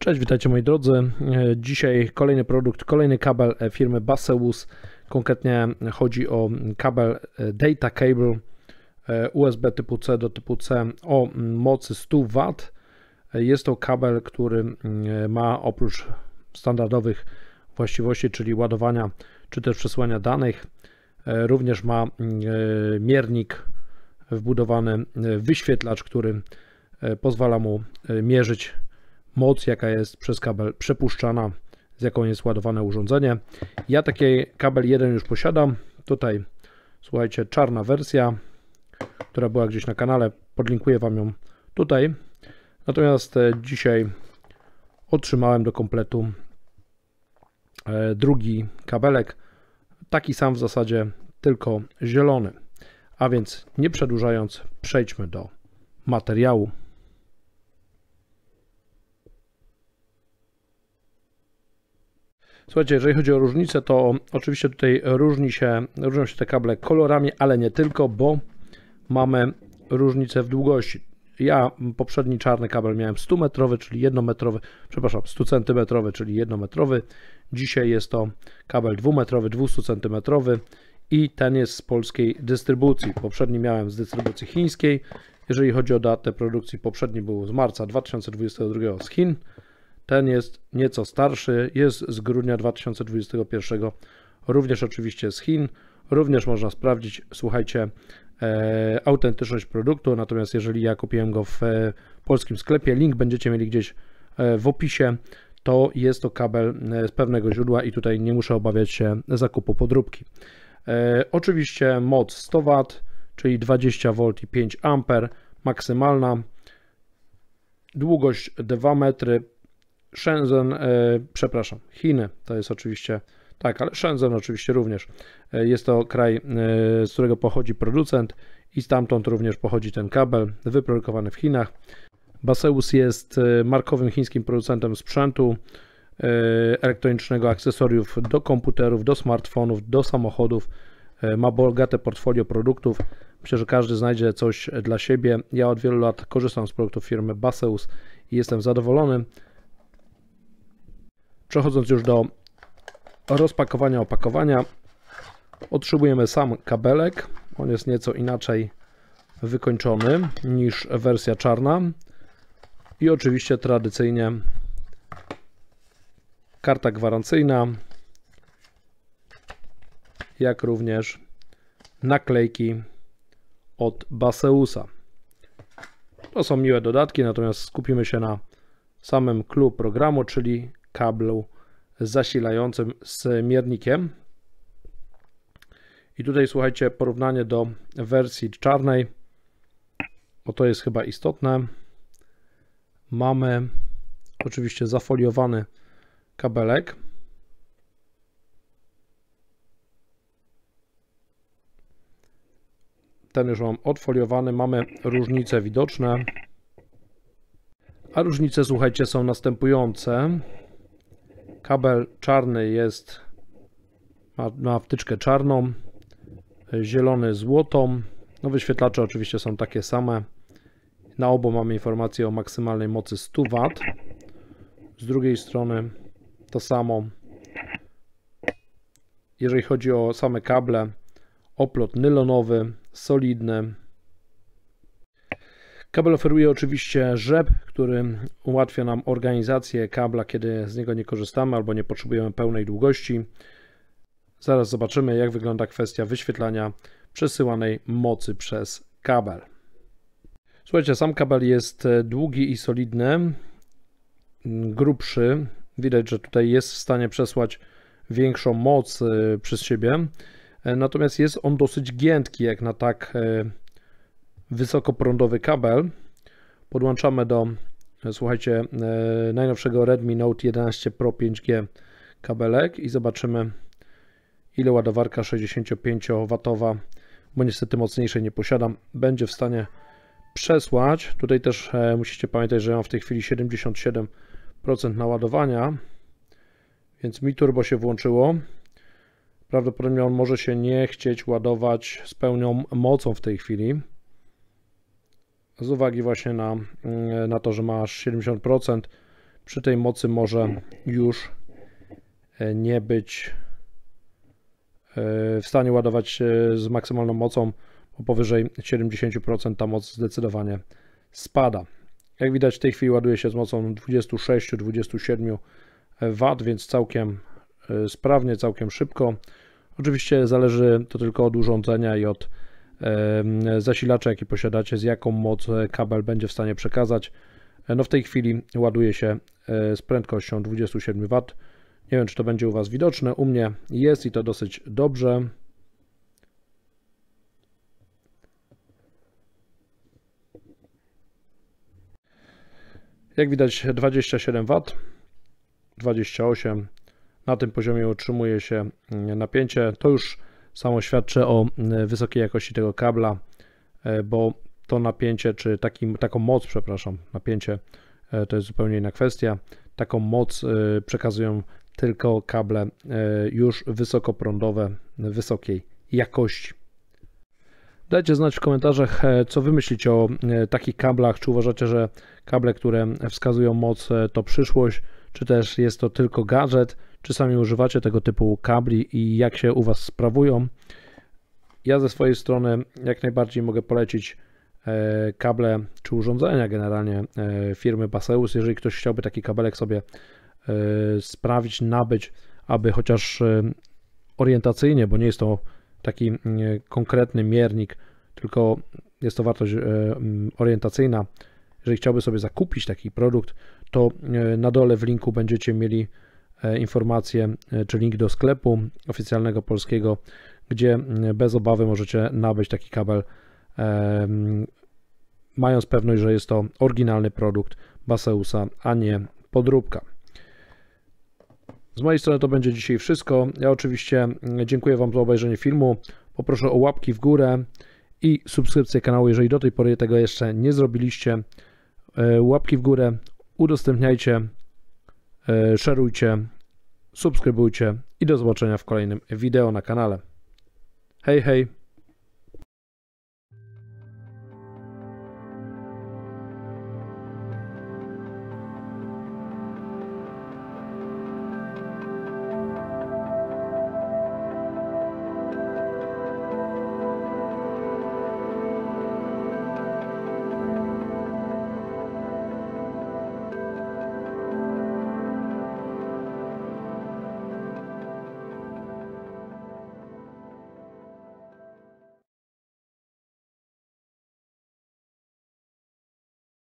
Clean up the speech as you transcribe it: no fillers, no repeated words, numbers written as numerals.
Cześć, witajcie moi drodzy. Dzisiaj kolejny produkt, kolejny kabel firmy Baseus. Konkretnie chodzi o kabel Data Cable USB typu C do typu C o mocy 100 W. Jest to kabel, który ma oprócz standardowych właściwości, czyli ładowania czy też przesyłania danych, również ma miernik wbudowany, wyświetlacz, który pozwala mu mierzyć moc, jaka jest przez kabel przepuszczana, z jaką jest ładowane urządzenie. Ja taki kabel jeden już posiadam. Tutaj słuchajcie, czarna wersja, która była gdzieś na kanale, podlinkuję Wam ją tutaj. Natomiast dzisiaj otrzymałem do kompletu drugi kabelek, taki sam w zasadzie, tylko zielony. A więc nie przedłużając, przejdźmy do materiału. Słuchajcie, jeżeli chodzi o różnicę, to oczywiście tutaj różnią się te kable kolorami, ale nie tylko, bo mamy różnicę w długości. Ja poprzedni czarny kabel miałem 100-metrowy, czyli 1-metrowy, przepraszam, 100-centymetrowy, czyli 1-metrowy. Dzisiaj jest to kabel 2-metrowy, 200-centymetrowy i ten jest z polskiej dystrybucji. Poprzedni miałem z dystrybucji chińskiej. Jeżeli chodzi o datę produkcji, poprzedni był z marca 2022 z Chin. Ten jest nieco starszy, jest z grudnia 2021, również oczywiście z Chin. Również można sprawdzić, słuchajcie, autentyczność produktu, natomiast jeżeli ja kupiłem go w polskim sklepie, link będziecie mieli gdzieś w opisie, to jest to kabel z pewnego źródła i tutaj nie muszę obawiać się zakupu podróbki. Oczywiście moc 100 W, czyli 20 V i 5 A, maksymalna, długość 2 metry, Shenzhen, przepraszam, Chiny, to jest oczywiście, tak, ale Shenzhen oczywiście również. Jest to kraj, z którego pochodzi producent i stamtąd również pochodzi ten kabel, wyprodukowany w Chinach. Baseus jest markowym chińskim producentem sprzętu elektronicznego, akcesoriów do komputerów, do smartfonów, do samochodów. Ma bogate portfolio produktów. Myślę, że każdy znajdzie coś dla siebie. Ja od wielu lat korzystam z produktów firmy Baseus i jestem zadowolony. Przechodząc już do rozpakowania, opakowania, otrzymujemy sam kabelek. On jest nieco inaczej wykończony niż wersja czarna. I oczywiście tradycyjnie karta gwarancyjna, jak również naklejki od Baseusa. To są miłe dodatki, natomiast skupimy się na samym clou programu, czyli kablu zasilającym z miernikiem. I tutaj słuchajcie, porównanie do wersji czarnej, bo to jest chyba istotne. Mamy oczywiście zafoliowany kabelek. Ten już mam odfoliowany, mamy różnice widoczne. A różnice, słuchajcie, są następujące. Kabel czarny ma wtyczkę czarną, zielony złotą. No, wyświetlacze oczywiście są takie same. Na obu mamy informację o maksymalnej mocy 100 W. Z drugiej strony to samo. Jeżeli chodzi o same kable, oplot nylonowy, solidny. Kabel oferuje oczywiście rzep, który ułatwia nam organizację kabla, kiedy z niego nie korzystamy albo nie potrzebujemy pełnej długości. Zaraz zobaczymy, jak wygląda kwestia wyświetlania przesyłanej mocy przez kabel. Słuchajcie, sam kabel jest długi i solidny, grubszy. Widać, że tutaj jest w stanie przesłać większą moc przez siebie. Natomiast jest on dosyć giętki, jak na tak wysokoprądowy kabel. Podłączamy do, słuchajcie, najnowszego Redmi Note 11 Pro 5G kabelek i zobaczymy, ile ładowarka 65W, bo niestety mocniejszej nie posiadam, będzie w stanie przesłać. Tutaj też musicie pamiętać, że mam w tej chwili 77% naładowania, więc mi turbo się włączyło. Prawdopodobnie on może się nie chcieć ładować z pełną mocą w tej chwili. Z uwagi właśnie na to, że ma aż 70%, przy tej mocy może już nie być w stanie ładować z maksymalną mocą, bo powyżej 70% ta moc zdecydowanie spada. Jak widać w tej chwili ładuje się z mocą 26-27 W, więc całkiem sprawnie, całkiem szybko. Oczywiście zależy to tylko od urządzenia i od zasilacza, jaki posiadacie, z jaką moc kabel będzie w stanie przekazać. No w tej chwili ładuje się z prędkością 27 W. Nie wiem, czy to będzie u Was widoczne. U mnie jest i to dosyć dobrze. Jak widać 27 W, 28. Na tym poziomie utrzymuje się napięcie. To już samo świadczy o wysokiej jakości tego kabla, bo to napięcie, czy taką moc, przepraszam, napięcie to jest zupełnie inna kwestia. Taką moc przekazują tylko kable już wysokoprądowe, wysokiej jakości. Dajcie znać w komentarzach, co wy myślicie o takich kablach. Czy uważacie, że kable, które wskazują moc, to przyszłość, czy też jest to tylko gadżet, czy sami używacie tego typu kabli i jak się u Was sprawują. Ja ze swojej strony jak najbardziej mogę polecić kable czy urządzenia generalnie firmy Baseus. Jeżeli ktoś chciałby taki kabelek sobie sprawić, nabyć, aby chociaż orientacyjnie, bo nie jest to taki konkretny miernik, tylko jest to wartość orientacyjna. Jeżeli chciałby sobie zakupić taki produkt, to na dole w linku będziecie mieli informację, czy link do sklepu oficjalnego polskiego, gdzie bez obawy możecie nabyć taki kabel, mając pewność, że jest to oryginalny produkt Baseusa, a nie podróbka. Z mojej strony to będzie dzisiaj wszystko. Ja oczywiście dziękuję Wam za obejrzenie filmu. Poproszę o łapki w górę i subskrypcję kanału, jeżeli do tej pory tego jeszcze nie zrobiliście. Łapki w górę, udostępniajcie, szerujcie, subskrybujcie i do zobaczenia w kolejnym wideo na kanale. Hej, hej!